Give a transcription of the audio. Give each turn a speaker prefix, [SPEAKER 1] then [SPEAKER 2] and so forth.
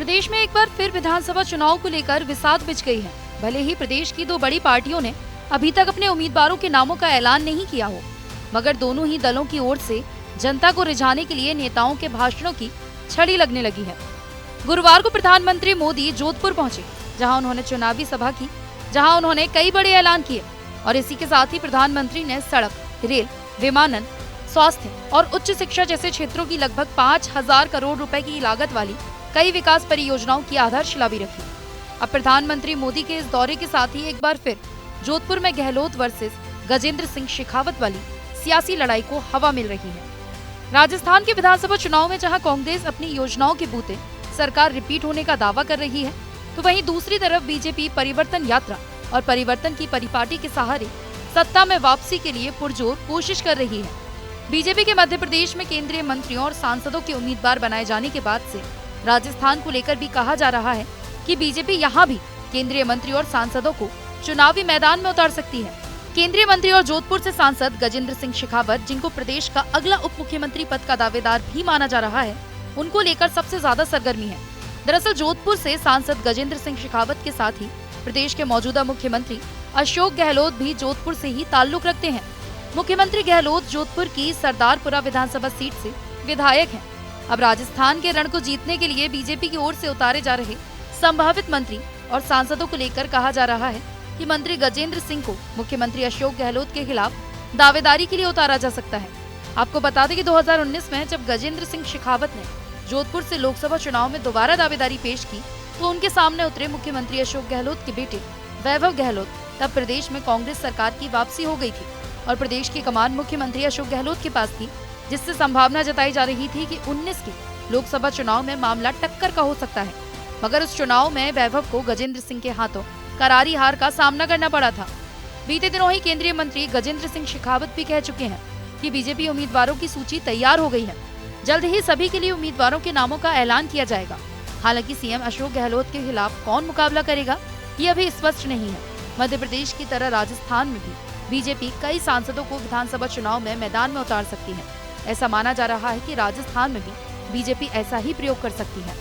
[SPEAKER 1] प्रदेश में एक बार फिर विधानसभा चुनाव को लेकर विसात बिछ गई है। भले ही प्रदेश की दो बड़ी पार्टियों ने अभी तक अपने उम्मीदवारों के नामों का ऐलान नहीं किया हो, मगर दोनों ही दलों की ओर से जनता को रिझाने के लिए नेताओं के भाषणों की छड़ी लगने लगी है। गुरुवार को प्रधानमंत्री मोदी जोधपुर पहुंचे, जहां उन्होंने चुनावी सभा की, जहां उन्होंने कई बड़े ऐलान किए और इसी के साथ ही प्रधानमंत्री ने सड़क, रेल, विमानन, स्वास्थ्य और उच्च शिक्षा जैसे क्षेत्रों की लगभग 5,000 करोड़ रुपए की लागत वाली कई विकास परियोजनाओं की आधारशिला भी रखी। अब प्रधानमंत्री मोदी के इस दौरे के साथ ही एक बार फिर जोधपुर में गहलोत वर्सेस गजेंद्र सिंह शेखावत वाली सियासी लड़ाई को हवा मिल रही है। राजस्थान के विधानसभा चुनाव में जहां कांग्रेस अपनी योजनाओं के बूते सरकार रिपीट होने का दावा कर रही है, तो वहीं दूसरी तरफ बीजेपी परिवर्तन यात्रा और परिवर्तन की परिपाटी के सहारे सत्ता में वापसी के लिए पुरजोर कोशिश कर रही है। बीजेपी के मध्य प्रदेश में केंद्रीय मंत्रियों और सांसदों के उम्मीदवार बनाए जाने के बाद से राजस्थान को लेकर भी कहा जा रहा है कि बीजेपी यहाँ भी केंद्रीय मंत्री और सांसदों को चुनावी मैदान में उतार सकती है। केंद्रीय मंत्री और जोधपुर से सांसद गजेंद्र सिंह शेखावत, जिनको प्रदेश का अगला उप मुख्यमंत्री पद का दावेदार भी माना जा रहा है, उनको लेकर सबसे ज्यादा सरगर्मी है। दरअसल जोधपुर से सांसद गजेंद्र सिंह शेखावत के साथ ही प्रदेश के मौजूदा मुख्यमंत्री अशोक गहलोत भी जोधपुर से ही ताल्लुक रखते हैं। मुख्यमंत्री गहलोत जोधपुर की सरदारपुरा विधानसभा सीट से विधायक हैं। अब राजस्थान के रण को जीतने के लिए बीजेपी की ओर से उतारे जा रहे संभावित मंत्री और सांसदों को लेकर कहा जा रहा है कि मंत्री गजेंद्र सिंह को मुख्यमंत्री अशोक गहलोत के खिलाफ दावेदारी के लिए उतारा जा सकता है। आपको बता दें कि 2019 में जब गजेंद्र सिंह शेखावत ने जोधपुर से लोकसभा चुनाव में दोबारा दावेदारी पेश की, तो उनके सामने उतरे मुख्यमंत्री अशोक गहलोत के बेटे वैभव गहलोत। तब प्रदेश में कांग्रेस सरकार की वापसी हो गई थी और प्रदेश की कमान मुख्यमंत्री अशोक गहलोत के पास थी, जिससे संभावना जताई जा रही थी कि 19 के लोकसभा चुनाव में मामला टक्कर का हो सकता है। मगर उस चुनाव में वैभव को गजेंद्र सिंह के हाथों करारी हार का सामना करना पड़ा था। बीते दिनों ही केंद्रीय मंत्री गजेंद्र सिंह शेखावत भी कह चुके हैं कि बीजेपी उम्मीदवारों की सूची तैयार हो गई है। जल्द ही सभी के लिए उम्मीदवारों के नामों का ऐलान किया जाएगा। हालांकि सीएम अशोक गहलोत के खिलाफ कौन मुकाबला करेगा, ये अभी स्पष्ट नहीं है। मध्य प्रदेश की तरह राजस्थान में भी बीजेपी कई सांसदों को विधानसभा चुनाव में मैदान में उतार सकती है। ऐसा माना जा रहा है कि राजस्थान में भी बीजेपी ऐसा ही प्रयोग कर सकती है।